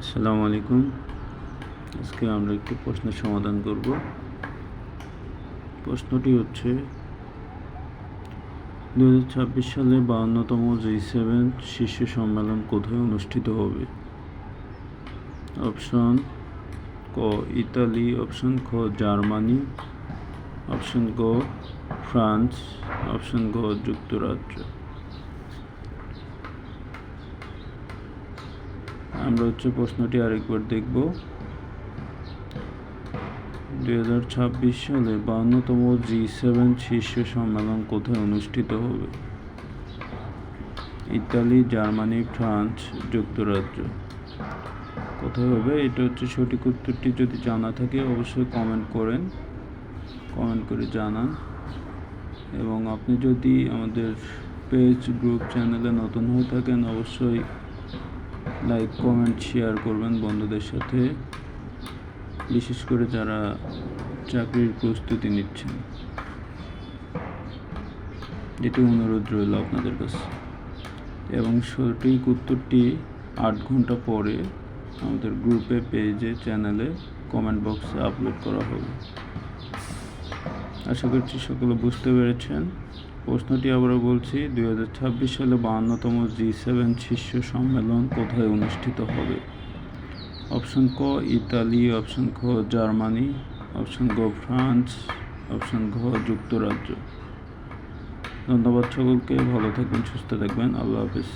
আসসালামু আলাইকুম। আজকে আমরা একটি প্রশ্নের সমাধান করব। প্রশ্নটি হচ্ছে 2026 সালে 52তম G7 শীর্ষ সম্মেলন কোথায় অনুষ্ঠিত হবে? অপশন ক ইতালি, অপশন খ জার্মানি, অপশন গ ফ্রান্স, অপশন গ যুক্তরাজ্য। আমরা প্রশ্নটি আরেকবার দেখব। 2026 সালে 52তম G7 শীর্ষ সম্মেলন কোথায় অনুষ্ঠিত হবে? ইতালি, জার্মানি, ফ্রান্স, যুক্তরাজ্য। কোথায় হবে? এটা সঠিক উত্তরটি যদি জানা থাকে অবশ্যই কমেন্ট করে জানান। এবং আপনি যদি আমাদের পেজ, গ্রুপ, চ্যানেলে নতুন হয়ে থাকেন অবশ্যই লাইক, কমেন্ট, শেয়ার করবেন বন্ধুদের সাথে, বিশেষ করে যারা চাকরির প্রস্তুতি নিচ্ছেন। এটি অনুরোধ রইল আপনাদের কাছে। এবং সঠিক উত্তরটি 8 ঘন্টা পরে আমাদের গ্রুপে, পেজে, চ্যানেলে, কমেন্ট বক্সে আপলোড করা হবে। আশা করছি সকলে বুঝতে পেরেছেন। প্রশ্নটি আবারও বলছি, 2026 সালে 52তম G7 শীর্ষ সম্মেলন কোথায় অনুষ্ঠিত হবে? অপশন ক ইতালি, অপশন খ জার্মানি, অপশন গ ফ্রান্স, অপশন ঘ যুক্তরাজ্য। ধন্যবাদ সকলকে। ভালো থাকবেন, সুস্থ থাকবেন। আল্লাহ হাফেজ।